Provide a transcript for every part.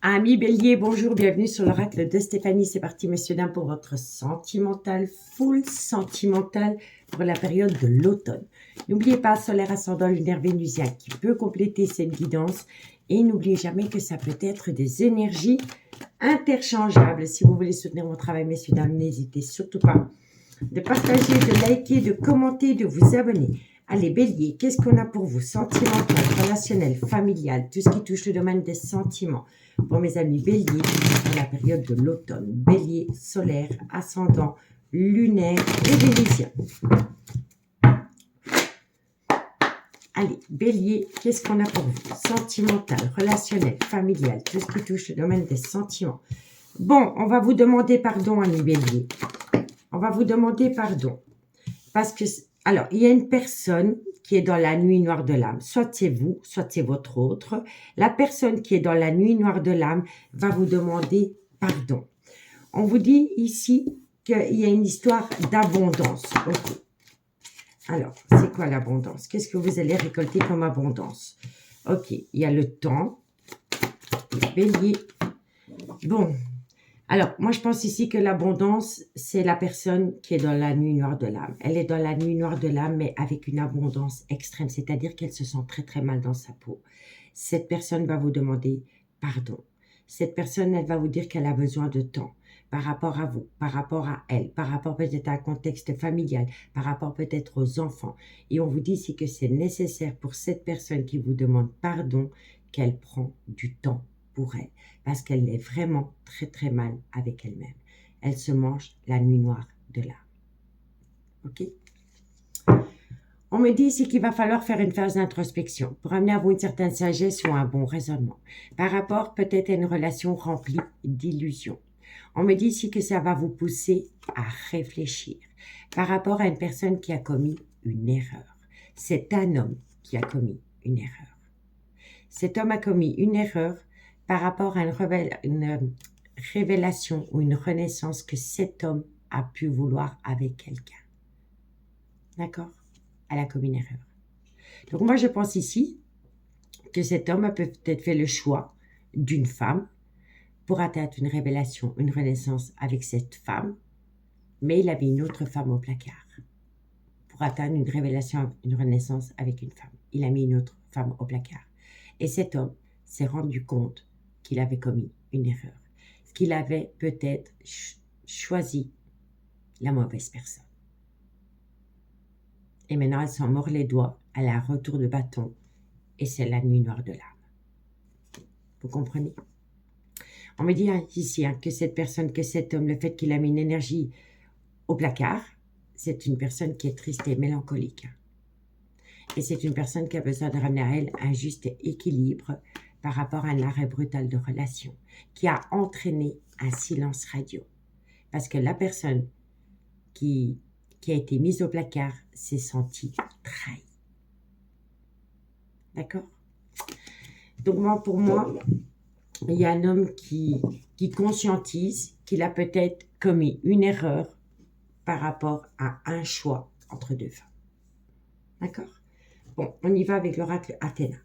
Amis Bélier, bonjour, bienvenue sur l'oracle de Stéphanie. C'est parti, messieurs, dames, pour votre sentimental, full sentimental pour la période de l'automne. N'oubliez pas, solaire ascendant lunaire vénusien qui peut compléter cette guidance. Et n'oubliez jamais que ça peut être des énergies interchangeables. Si vous voulez soutenir mon travail, messieurs, dames, n'hésitez surtout pas de partager, de liker, de commenter, de vous abonner. Allez, Bélier, qu'est-ce qu'on a pour vous? Sentimental, relationnel, familial, tout ce qui touche le domaine des sentiments. Pour mes amis Bélier, pour la période de l'automne. Bélier, solaire, ascendant, lunaire et vénusien. Allez, Bélier, qu'est-ce qu'on a pour vous? Sentimental, relationnel, familial, tout ce qui touche le domaine des sentiments. Bon, on va vous demander pardon, amis Bélier. On va vous demander pardon. Parce que, alors, il y a une personne qui est dans la nuit noire de l'âme. Soit c'est vous, soit c'est votre autre. La personne qui est dans la nuit noire de l'âme va vous demander pardon. On vous dit ici qu'il y a une histoire d'abondance. Ok. Alors, c'est quoi l'abondance? Qu'est-ce que vous allez récolter comme abondance? Ok, il y a le temps. Bélier. Bon. Alors, moi, je pense ici que l'abondance, c'est la personne qui est dans la nuit noire de l'âme. Elle est dans la nuit noire de l'âme, mais avec une abondance extrême, c'est-à-dire qu'elle se sent très, très mal dans sa peau. Cette personne va vous demander pardon. Cette personne, elle va vous dire qu'elle a besoin de temps par rapport à vous, par rapport à elle, par rapport peut-être à un contexte familial, par rapport peut-être aux enfants. Et on vous dit ici que c'est nécessaire pour cette personne qui vous demande pardon qu'elle prend du temps pour elle, parce qu'elle est vraiment très très mal avec elle-même. Elle se mange la nuit noire de l'âme. Ok? On me dit ici qu'il va falloir faire une phase d'introspection pour amener à vous une certaine sagesse ou un bon raisonnement par rapport peut-être à une relation remplie d'illusions. On me dit ici que ça va vous pousser à réfléchir par rapport à une personne qui a commis une erreur. C'est un homme qui a commis une erreur. Cet homme a commis une erreur par rapport à une révélation ou une renaissance que cet homme a pu vouloir avec quelqu'un. D'accord? Elle a commis une erreur. Donc moi, je pense ici que cet homme a peut-être fait le choix d'une femme pour atteindre une révélation, une renaissance avec cette femme, mais il a mis une autre femme au placard pour atteindre une révélation, une renaissance avec une femme. Il a mis une autre femme au placard. Et cet homme s'est rendu compte qu'il avait commis une erreur, qu'il avait peut-être choisi la mauvaise personne. Et maintenant, elle s'en mord les doigts, elle a un retour de bâton, et c'est la nuit noire de l'âme. Vous comprenez? On me dit ici que cette personne, que cet homme, le fait qu'il a mis une énergie au placard, c'est une personne qui est triste et mélancolique. Et c'est une personne qui a besoin de ramener à elle un juste équilibre par rapport à un arrêt brutal de relation, qui a entraîné un silence radio. Parce que la personne qui a été mise au placard s'est sentie trahie. D'accord? Donc pour moi, il y a un homme qui conscientise qu'il a peut-être commis une erreur par rapport à un choix entre deux femmes. D'accord? Bon, on y va avec l'oracle Athéna.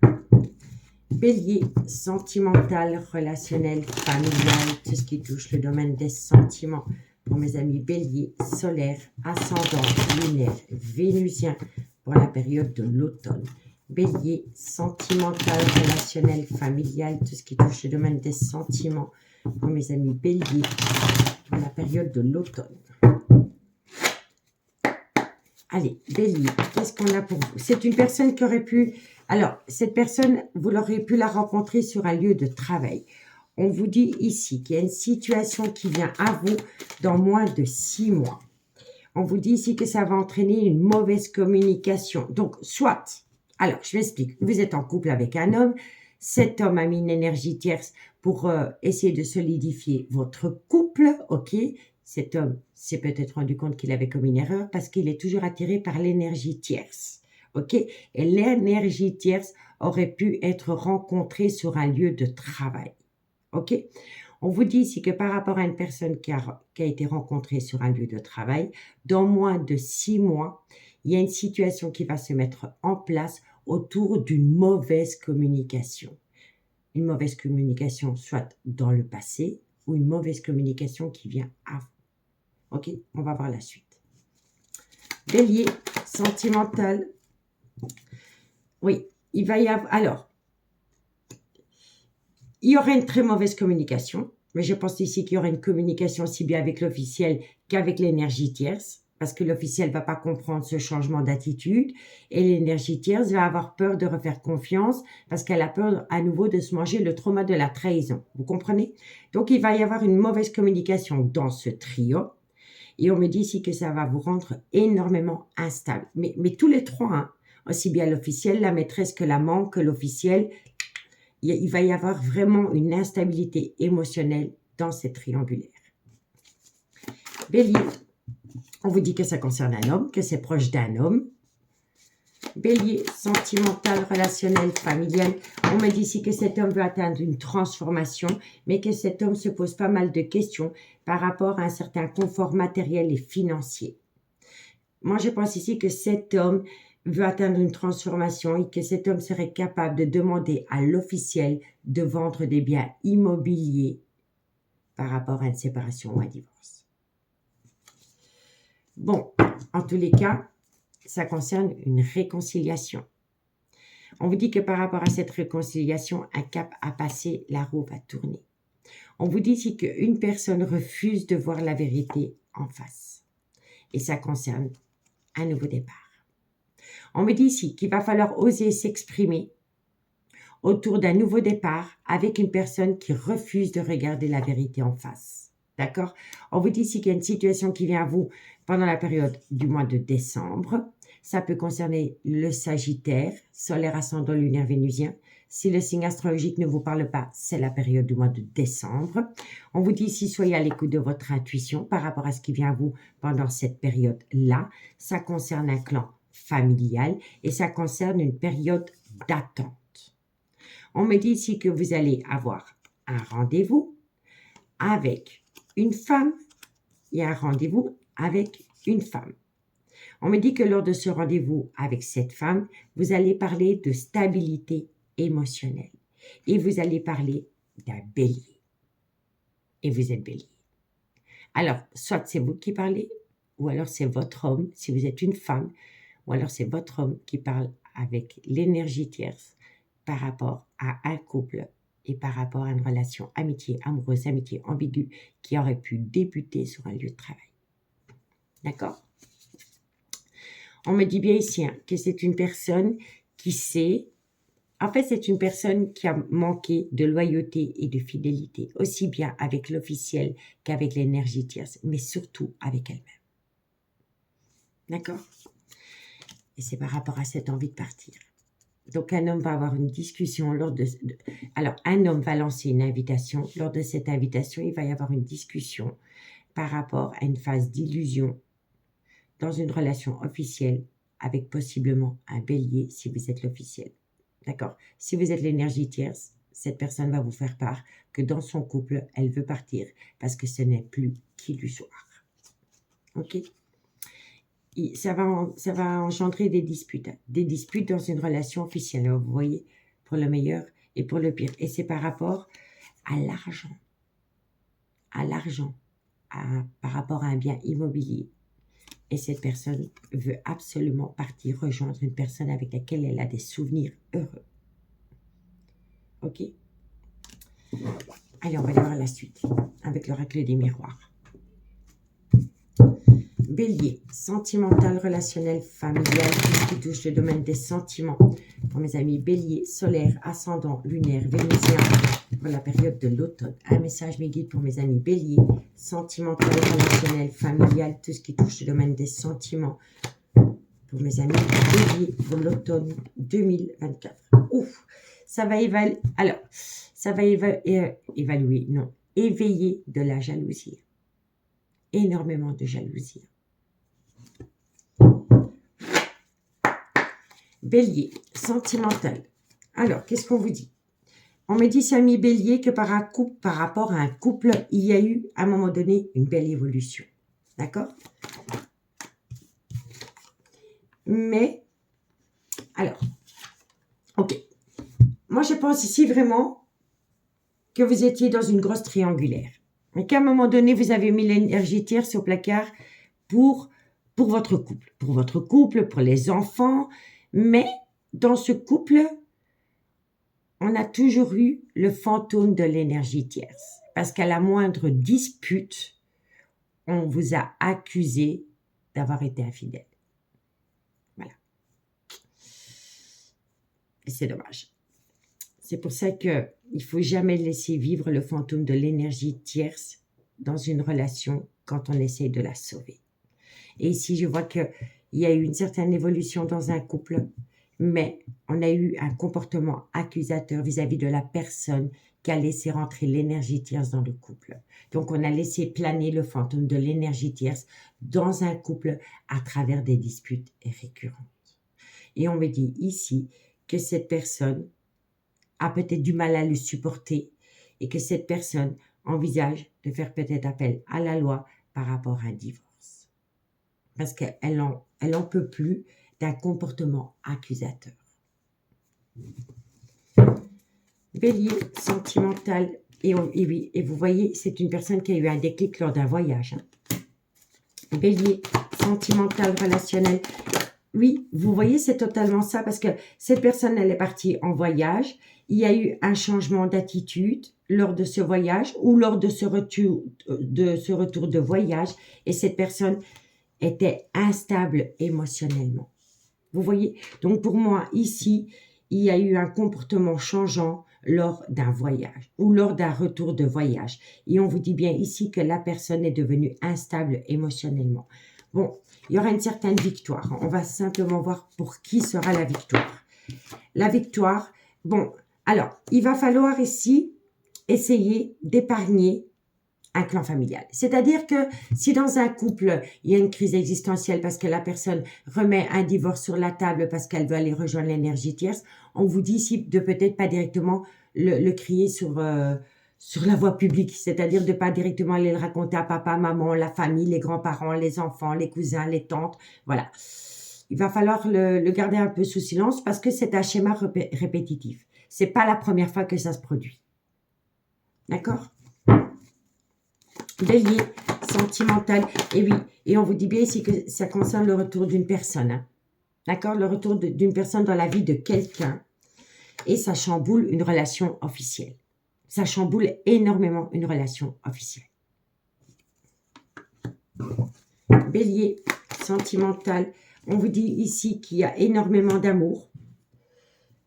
Bélier, sentimental, relationnel, familial, tout ce qui touche le domaine des sentiments. Pour mes amis Bélier, solaire, ascendant, lunaire, vénusien, pour la période de l'automne. Bélier, sentimental, relationnel, familial, tout ce qui touche le domaine des sentiments. Pour mes amis Bélier, pour la période de l'automne. Allez, Bélier, qu'est-ce qu'on a pour vous? C'est une personne qui aurait pu... Alors, cette personne, vous l'aurez pu la rencontrer sur un lieu de travail. On vous dit ici qu'il y a une situation qui vient à vous dans moins de 6 mois. On vous dit ici que ça va entraîner une mauvaise communication. Donc, soit... Alors, je m'explique. Vous êtes en couple avec un homme. Cet homme a mis une énergie tierce pour essayer de solidifier votre couple, ok? Cet homme s'est peut-être rendu compte qu'il avait commis une erreur parce qu'il est toujours attiré par l'énergie tierce, ok? Et l'énergie tierce aurait pu être rencontrée sur un lieu de travail, ok? On vous dit ici que par rapport à une personne qui a été rencontrée sur un lieu de travail, dans moins de 6 mois, il y a une situation qui va se mettre en place autour d'une mauvaise communication. une mauvaise communication, soit dans le passé, ou une mauvaise communication qui vient avant. Ok, on va voir la suite. Bélier, sentimental. Oui, il va y avoir... Alors, il y aura une très mauvaise communication, mais je pense ici qu'il y aura une communication aussi bien avec l'officiel qu'avec l'énergie tierce, parce que l'officiel ne va pas comprendre ce changement d'attitude, et l'énergie tierce va avoir peur de refaire confiance, parce qu'elle a peur à nouveau de se manger le trauma de la trahison. Vous comprenez? Donc, il va y avoir une mauvaise communication dans ce trio, et on me dit ici que ça va vous rendre énormément instable. Mais tous les trois, hein, aussi bien l'officiel, la maîtresse que l'amant, que l'officiel, il va y avoir vraiment une instabilité émotionnelle dans cette triangulaire. Bélier, on vous dit que ça concerne un homme, que c'est proche d'un homme. Bélier, sentimental, relationnel, familial. On me dit ici que cet homme veut atteindre une transformation, mais que cet homme se pose pas mal de questions par rapport à un certain confort matériel et financier. Moi, je pense ici que cet homme veut atteindre une transformation et que cet homme serait capable de demander à l'officiel de vendre des biens immobiliers par rapport à une séparation ou un divorce. Bon, en tous les cas, ça concerne une réconciliation. On vous dit que par rapport à cette réconciliation, un cap a passé, la roue va tourner. On vous dit ici qu'une personne refuse de voir la vérité en face. Et ça concerne un nouveau départ. On me dit ici qu'il va falloir oser s'exprimer autour d'un nouveau départ avec une personne qui refuse de regarder la vérité en face. D'accord? On vous dit ici qu'il y a une situation qui vient à vous pendant la période du mois de décembre. Ça peut concerner le Sagittaire, solaire, ascendant, lunaire, vénusien. Si le signe astrologique ne vous parle pas, c'est la période du mois de décembre. On vous dit ici, soyez à l'écoute de votre intuition par rapport à ce qui vient à vous pendant cette période-là. Ça concerne un clan familial et ça concerne une période d'attente. On me dit ici que vous allez avoir un rendez-vous avec une femme et un rendez-vous avec une femme. On me dit que lors de ce rendez-vous avec cette femme, vous allez parler de stabilité émotionnelle et vous allez parler d'un bélier. Et vous êtes bélier. Alors, soit c'est vous qui parlez, ou alors c'est votre homme, si vous êtes une femme, ou alors c'est votre homme qui parle avec l'énergie tierce par rapport à un couple et par rapport à une relation amitié, amoureuse, amitié ambiguë qui aurait pu débuter sur un lieu de travail. D'accord? On me dit bien ici hein, que c'est une personne qui sait, en fait c'est une personne qui a manqué de loyauté et de fidélité, aussi bien avec l'officiel qu'avec l'énergie tierce, mais surtout avec elle-même. D'accord? Et c'est par rapport à cette envie de partir. Donc, un homme va avoir une discussion alors, un homme va lancer une invitation. Lors de cette invitation, il va y avoir une discussion par rapport à une phase d'illusion dans une relation officielle avec possiblement un bélier si vous êtes l'officiel. D'accord? Si vous êtes l'énergie tierce, cette personne va vous faire part que dans son couple, elle veut partir parce que ce n'est plus qu'illusoire. Ok? Ça va engendrer des disputes dans une relation officielle, vous voyez, pour le meilleur et pour le pire. Et c'est par rapport à l'argent, par rapport à un bien immobilier. Et cette personne veut absolument partir rejoindre une personne avec laquelle elle a des souvenirs heureux. Ok? Allez, on va aller voir la suite avec l'oracle des miroirs. Bélier, sentimental, relationnel, familial, tout ce qui touche le domaine des sentiments. Pour mes amis Bélier, solaire, ascendant, lunaire, vénusien, pour la période de l'automne. Un message mes guides pour mes amis Bélier, sentimental, relationnel, familial, tout ce qui touche le domaine des sentiments. Pour mes amis Bélier, pour l'automne 2024. Ouf, ça va évaluer, alors, ça va évaluer, non, éveiller de la jalousie. Énormément de jalousie. Bélier, sentimental. Alors, qu'est-ce qu'on vous dit? On me dit, amis Bélier, que par rapport à un couple, il y a eu, à un moment donné, une belle évolution. D'accord? Mais, alors, ok. Moi, je pense ici vraiment que vous étiez dans une grosse triangulaire. Et qu'à un moment donné, vous avez mis l'énergie tierce au placard pour votre couple. Pour votre couple, pour les enfants. Mais dans ce couple, on a toujours eu le fantôme de l'énergie tierce. Parce qu'à la moindre dispute, on vous a accusé d'avoir été infidèle. Voilà. Et c'est dommage. C'est pour ça qu'il ne faut jamais laisser vivre le fantôme de l'énergie tierce dans une relation quand on essaye de la sauver. Et ici, je vois qu'il y a eu une certaine évolution dans un couple, mais on a eu un comportement accusateur vis-à-vis de la personne qui a laissé rentrer l'énergie tierce dans le couple. Donc, on a laissé planer le fantôme de l'énergie tierce dans un couple à travers des disputes récurrentes. Et on me dit ici que cette personne a peut-être du mal à le supporter et que cette personne envisage de faire peut-être appel à la loi par rapport à un divorce. Parce qu'elle en peut plus d'un comportement accusateur. Bélier, sentimental, et oui, et vous voyez, c'est une personne qui a eu un déclic lors d'un voyage. Bélier, sentimental, relationnel. Oui, vous voyez, c'est totalement ça, parce que cette personne, elle est partie en voyage. Il y a eu un changement d'attitude lors de ce voyage ou lors de ce retour de voyage. Et cette personne était instable émotionnellement. Vous voyez? Donc, pour moi, ici, il y a eu un comportement changeant lors d'un voyage ou lors d'un retour de voyage. Et on vous dit bien ici que la personne est devenue instable émotionnellement. Bon, il y aura une certaine victoire. On va simplement voir pour qui sera la victoire. La victoire, bon, alors, il va falloir ici essayer d'épargner un clan familial. C'est-à-dire que si dans un couple, il y a une crise existentielle parce que la personne remet un divorce sur la table parce qu'elle veut aller rejoindre l'énergie tierce, on vous dit ici de peut-être pas directement le crier sur la voie publique, c'est-à-dire de pas directement aller le raconter à papa, maman, la famille, les grands-parents, les enfants, les cousins, les tantes, voilà. Il va falloir le garder un peu sous silence parce que c'est un schéma répétitif. C'est pas la première fois que ça se produit. D'accord? Bélier, sentimental, et oui, et on vous dit bien ici que ça concerne le retour d'une personne, hein. D'accord? Le retour d'une personne dans la vie de quelqu'un, et ça chamboule une relation officielle. Ça chamboule énormément une relation officielle. Bélier, sentimental, on vous dit ici qu'il y a énormément d'amour.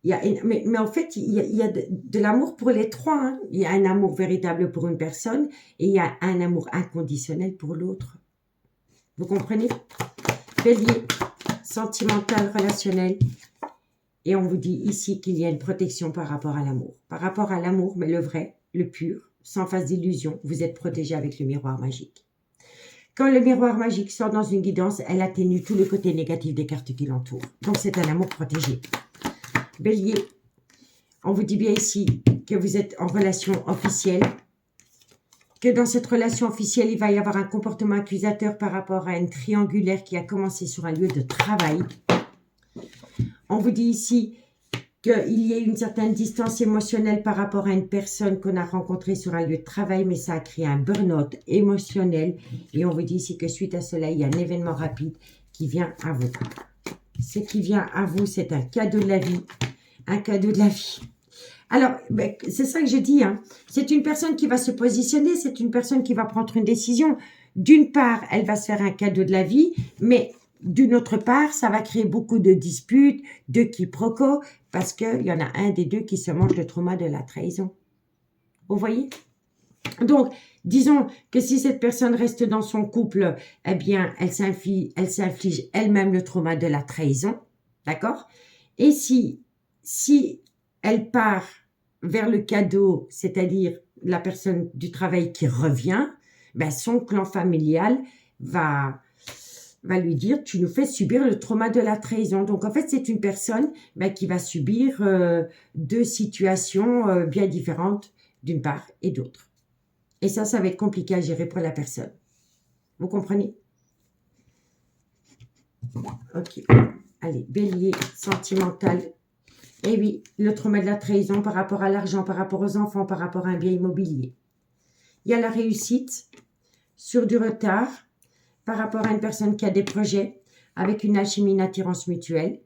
Mais en fait, il y a de l'amour pour les trois. Hein. Il y a un amour véritable pour une personne et il y a un amour inconditionnel pour l'autre. Vous comprenez? Bélier, sentimental, relationnel. Et on vous dit ici qu'il y a une protection par rapport à l'amour. Par rapport à l'amour, mais le vrai, le pur, sans phase d'illusion, vous êtes protégé avec le miroir magique. Quand le miroir magique sort dans une guidance, elle atténue tous les côtés négatifs des cartes qui l'entourent. Donc c'est un amour protégé. Bélier, on vous dit bien ici que vous êtes en relation officielle, que dans cette relation officielle, il va y avoir un comportement accusateur par rapport à une triangulaire qui a commencé sur un lieu de travail. On vous dit ici qu'il y a une certaine distance émotionnelle par rapport à une personne qu'on a rencontrée sur un lieu de travail, mais ça a créé un burn-out émotionnel. Et on vous dit ici que suite à cela, il y a un événement rapide qui vient à vous. Ce qui vient à vous, c'est un cadeau de la vie. Un cadeau de la vie. Alors, c'est ça que je dis. Hein. C'est une personne qui va se positionner, c'est une personne qui va prendre une décision. D'une part, elle va se faire un cadeau de la vie, mais d'une autre part, ça va créer beaucoup de disputes, de quiproquos, parce qu'il y en a un des deux qui se mange le trauma de la trahison. Vous voyez? Donc, disons que si cette personne reste dans son couple, eh bien, elle s'inflige elle-même le trauma de la trahison. D'accord? Et si elle part vers le cadeau, c'est-à-dire la personne du travail qui revient, ben son clan familial va lui dire « tu nous fais subir le trauma de la trahison ». Donc, en fait, c'est une personne qui va subir deux situations bien différentes d'une part et d'autre. Et ça va être compliqué à gérer pour la personne. Vous comprenez? Ok. Allez, bélier, sentimental. Et oui, le trauma de la trahison par rapport à l'argent, par rapport aux enfants, par rapport à un bien immobilier. Il y a la réussite sur du retard par rapport à une personne qui a des projets avec une alchimie, une attirance mutuelle.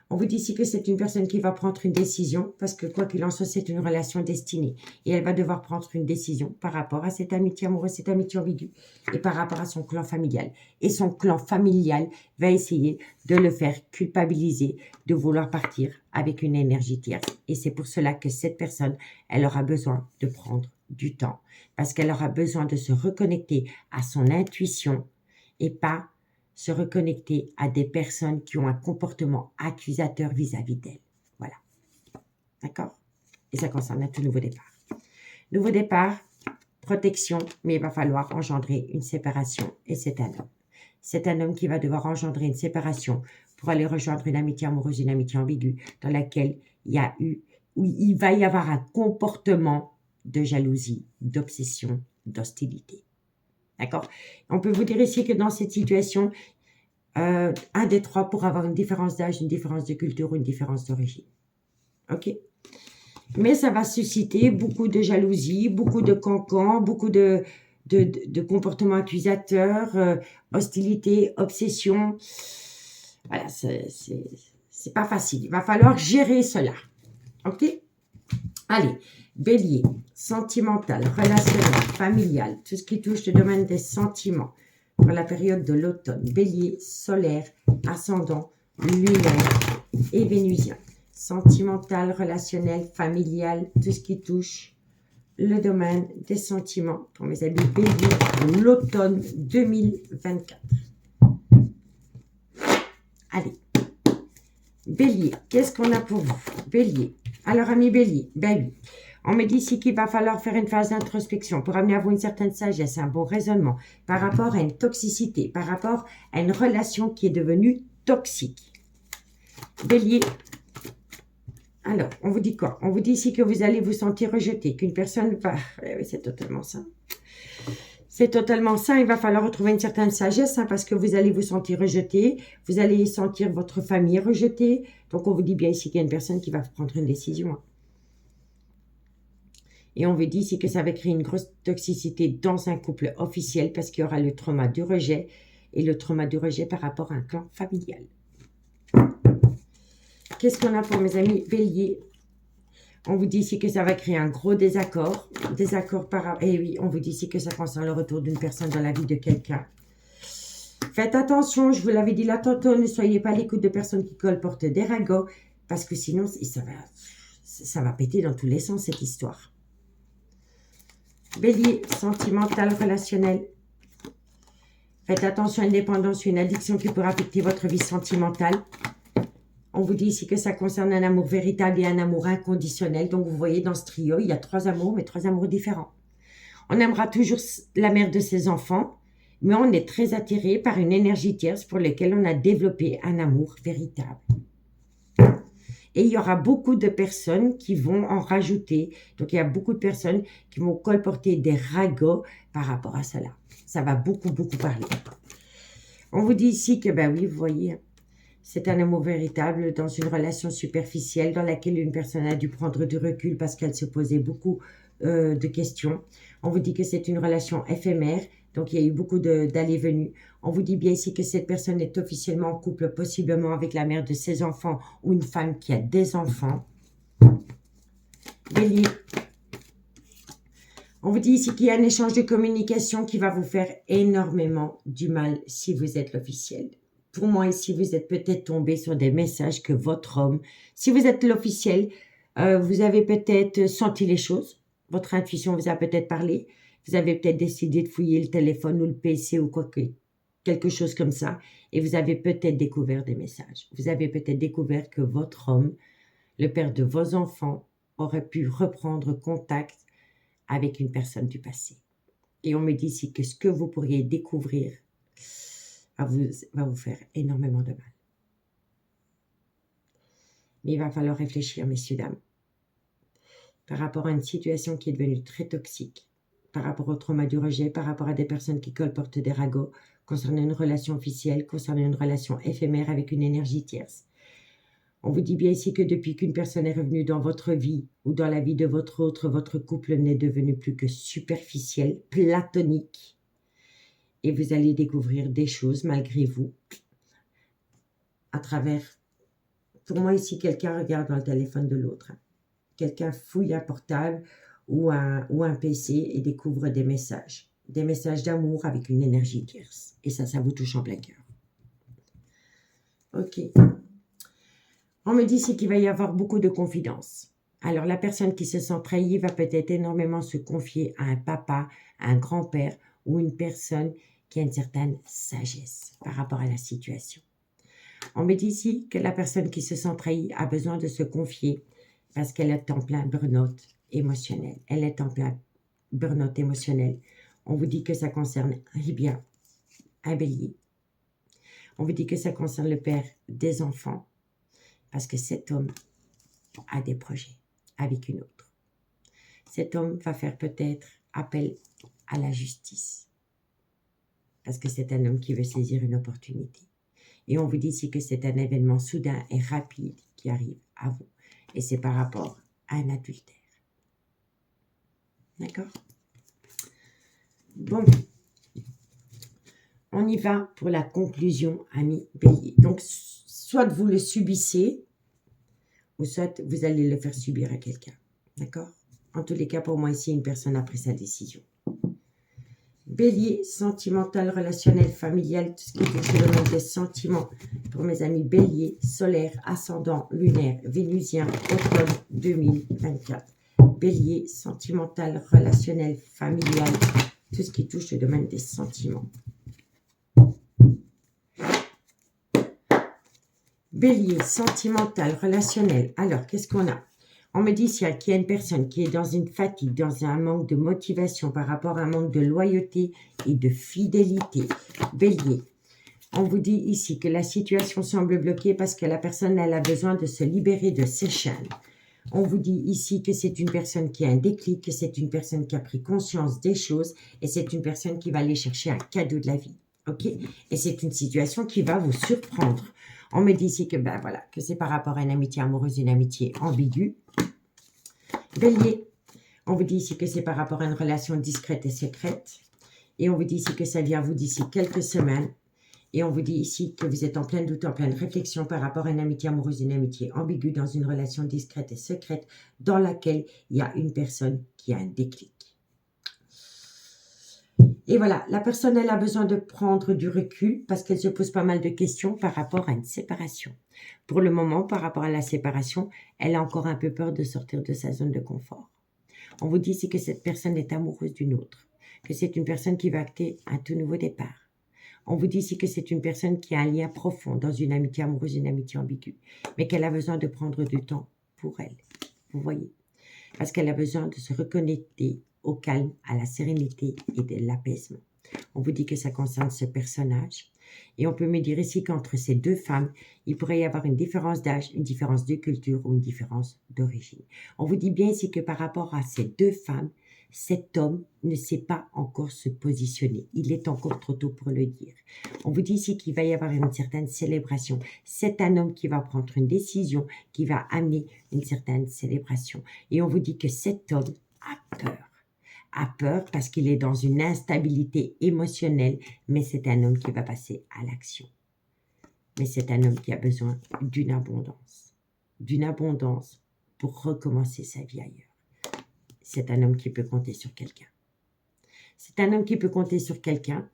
On vous dit ici que c'est une personne qui va prendre une décision parce que quoi qu'il en soit, c'est une relation destinée. Et elle va devoir prendre une décision par rapport à cette amitié amoureuse, cette amitié ambiguë et par rapport à son clan familial. Et son clan familial va essayer de le faire culpabiliser, de vouloir partir avec une énergie tierce. Et c'est pour cela que cette personne, elle aura besoin de prendre du temps parce qu'elle aura besoin de se reconnecter à son intuition et pas se reconnecter à des personnes qui ont un comportement accusateur vis-à-vis d'elle. Voilà. D'accord? Et ça concerne un tout nouveau départ. Nouveau départ, protection, mais il va falloir engendrer une séparation. Et c'est un homme. C'est un homme qui va devoir engendrer une séparation pour aller rejoindre une amitié amoureuse, une amitié ambiguë, dans laquelle il va y avoir un comportement de jalousie, d'obsession, d'hostilité. D'accord? On peut vous dire ici que dans cette situation, un des trois pourra avoir une différence d'âge, une différence de culture ou une différence d'origine. Ok? Mais ça va susciter beaucoup de jalousie, beaucoup de cancans, beaucoup de comportements accusateurs, hostilité, obsession. Voilà, c'est pas facile. Il va falloir gérer cela. Ok? Allez, bélier, sentimental, relationnel, familial, tout ce qui touche le domaine des sentiments pour la période de l'automne. Bélier, solaire, ascendant, lunaire et vénusien. Sentimental, relationnel, familial, tout ce qui touche le domaine des sentiments pour mes amis bélier, l'automne 2024. Allez, bélier, qu'est-ce qu'on a pour vous? Bélier. Alors, amis bélier, ben oui, on me dit ici qu'il va falloir faire une phase d'introspection pour amener à vous une certaine sagesse, un bon raisonnement par rapport à une toxicité, par rapport à une relation qui est devenue toxique. Bélier, alors, on vous dit quoi? On vous dit ici que vous allez vous sentir rejeté, qu'une personne va... Oui, c'est totalement ça. C'est totalement ça. Il va falloir retrouver une certaine sagesse parce que vous allez vous sentir rejeté. Vous allez sentir votre famille rejetée. Donc, on vous dit bien ici qu'il y a une personne qui va prendre une décision. Et on vous dit ici que ça va créer une grosse toxicité dans un couple officiel parce qu'il y aura le trauma du rejet et le trauma du rejet par rapport à un clan familial. Qu'est-ce qu'on a pour mes amis bélier? On vous dit ici que ça va créer un gros désaccord. Et oui, on vous dit ici que ça concerne le retour d'une personne dans la vie de quelqu'un. Faites attention, je vous l'avais dit là tantôt, ne soyez pas à l'écoute de personnes qui colportent des ragots, parce que sinon, ça va péter dans tous les sens, cette histoire. Bélier, sentimental, relationnel. Faites attention à une dépendance ou une addiction qui pourrait affecter votre vie sentimentale. On vous dit ici que ça concerne un amour véritable et un amour inconditionnel. Donc, vous voyez, dans ce trio, il y a 3 amours, mais 3 amours différents. On aimera toujours la mère de ses enfants, mais on est très attiré par une énergie tierce pour laquelle on a développé un amour véritable. Et il y aura beaucoup de personnes qui vont en rajouter. Donc, il y a beaucoup de personnes qui vont colporter des ragots par rapport à cela. Ça va beaucoup, beaucoup parler. On vous dit ici que, ben oui, vous voyez... C'est un amour véritable dans une relation superficielle dans laquelle une personne a dû prendre du recul parce qu'elle se posait beaucoup de questions. On vous dit que c'est une relation éphémère, donc il y a eu beaucoup d'allées-venues. On vous dit bien ici que cette personne est officiellement en couple, possiblement avec la mère de ses enfants ou une femme qui a des enfants. Bélier. On vous dit ici qu'il y a un échange de communication qui va vous faire énormément du mal si vous êtes l'officiel. Pour moi, ici, vous êtes peut-être tombé sur des messages que votre homme, si vous êtes l'officiel, vous avez peut-être senti les choses. Votre intuition vous a peut-être parlé. Vous avez peut-être décidé de fouiller le téléphone ou le PC ou quelque chose comme ça. Et vous avez peut-être découvert des messages. Vous avez peut-être découvert que votre homme, le père de vos enfants, aurait pu reprendre contact avec une personne du passé. Et on me dit ici que ce que vous pourriez découvrir va vous faire énormément de mal. Mais il va falloir réfléchir, messieurs, dames, par rapport à une situation qui est devenue très toxique, par rapport au trauma du rejet, par rapport à des personnes qui colportent des ragots, concernant une relation officielle, concernant une relation éphémère avec une énergie tierce. On vous dit bien ici que depuis qu'une personne est revenue dans votre vie ou dans la vie de votre couple n'est devenu plus que superficiel, platonique. Et vous allez découvrir des choses malgré vous à travers... Pour moi ici, quelqu'un regarde dans le téléphone de l'autre. Quelqu'un fouille un portable ou un PC et découvre des messages. Des messages d'amour avec une énergie tierce. Et ça vous touche en plein cœur. Ok. On me dit ici qu'il va y avoir beaucoup de confidences. Alors, la personne qui se sent trahie va peut-être énormément se confier à un papa, à un grand-père ou une personne qui a une certaine sagesse par rapport à la situation. On me dit ici que la personne qui se sent trahie a besoin de se confier parce qu'elle est en plein burn-out émotionnel. Elle est en plein burn-out émotionnel. On vous dit que ça concerne, eh bien, un bélier. On vous dit que ça concerne le père des enfants parce que cet homme a des projets avec une autre. Cet homme va faire peut-être appel à la justice parce que c'est un homme qui veut saisir une opportunité. Et on vous dit ici que c'est un événement soudain et rapide qui arrive à vous. Et c'est par rapport à un adultère. D'accord? Bon. On y va pour la conclusion, amis bélier. Donc, soit vous le subissez, ou soit vous allez le faire subir à quelqu'un. D'accord? En tous les cas, pour moi, ici, une personne a pris sa décision. Bélier, sentimental, relationnel, familial, tout ce qui touche le domaine des sentiments. Pour mes amis bélier, solaire, ascendant, lunaire, vénusien, automne 2024. Bélier, sentimental, relationnel, familial, tout ce qui touche le domaine des sentiments. Bélier, sentimental, relationnel. Alors, qu'est-ce qu'on a? On me dit qu'il y a une personne qui est dans une fatigue, dans un manque de motivation par rapport à un manque de loyauté et de fidélité. Bélier, on vous dit ici que la situation semble bloquée parce que la personne elle a besoin de se libérer de ses chaînes. On vous dit ici que c'est une personne qui a un déclic, que c'est une personne qui a pris conscience des choses et c'est une personne qui va aller chercher un cadeau de la vie. Ok? Et c'est une situation qui va vous surprendre. On me dit ici que, voilà, que c'est par rapport à une amitié amoureuse, une amitié ambiguë. Bélier, on vous dit ici que c'est par rapport à une relation discrète et secrète. Et on vous dit ici que ça vient vous d'ici quelques semaines. Et on vous dit ici que vous êtes en plein doute, en pleine réflexion par rapport à une amitié amoureuse, une amitié ambiguë dans une relation discrète et secrète dans laquelle il y a une personne qui a un déclic. Et voilà, la personne, elle a besoin de prendre du recul parce qu'elle se pose pas mal de questions par rapport à une séparation. Pour le moment, par rapport à la séparation, elle a encore un peu peur de sortir de sa zone de confort. On vous dit ici que cette personne est amoureuse d'une autre, que c'est une personne qui va acter un tout nouveau départ. On vous dit ici que c'est une personne qui a un lien profond dans une amitié amoureuse, une amitié ambiguë, mais qu'elle a besoin de prendre du temps pour elle. Vous voyez? Parce qu'elle a besoin de se reconnecter au calme, à la sérénité et de l'apaisement. On vous dit que ça concerne ce personnage. Et on peut me dire ici qu'entre ces deux femmes, il pourrait y avoir une différence d'âge, une différence de culture ou une différence d'origine. On vous dit bien ici que par rapport à ces deux femmes, cet homme ne sait pas encore se positionner. Il est encore trop tôt pour le dire. On vous dit ici qu'il va y avoir une certaine célébration. C'est un homme qui va prendre une décision, qui va amener une certaine célébration. Et on vous dit que cet homme a peur. A peur parce qu'il est dans une instabilité émotionnelle, mais c'est un homme qui va passer à l'action. Mais c'est un homme qui a besoin d'une abondance pour recommencer sa vie ailleurs. C'est un homme qui peut compter sur quelqu'un. C'est un homme qui peut compter sur quelqu'un,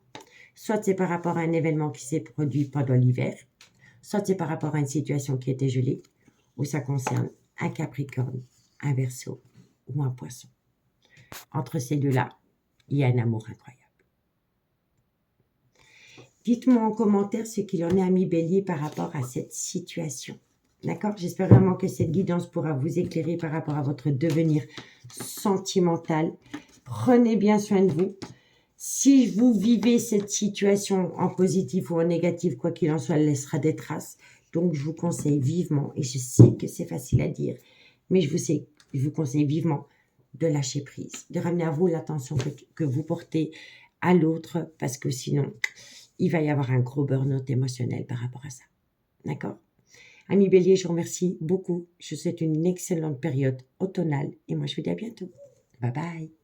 soit c'est par rapport à un événement qui s'est produit pendant l'hiver, soit c'est par rapport à une situation qui était gelée, ou ça concerne un Capricorne, un Verseau ou un Poisson. Entre ces deux-là, il y a un amour incroyable. Dites-moi en commentaire ce qu'il en est, ami Bélier, par rapport à cette situation. D'accord? J'espère vraiment que cette guidance pourra vous éclairer par rapport à votre devenir sentimental. Prenez bien soin de vous. Si vous vivez cette situation en positif ou en négatif, quoi qu'il en soit, elle laissera des traces. Donc, je vous conseille vivement, et je sais que c'est facile à dire, mais je vous conseille vivement de lâcher prise, de ramener à vous l'attention que vous portez à l'autre, parce que sinon, il va y avoir un gros burn-out émotionnel par rapport à ça. D'accord? Amis Bélier, je vous remercie beaucoup. Je vous souhaite une excellente période automnale et moi je vous dis à bientôt. Bye bye.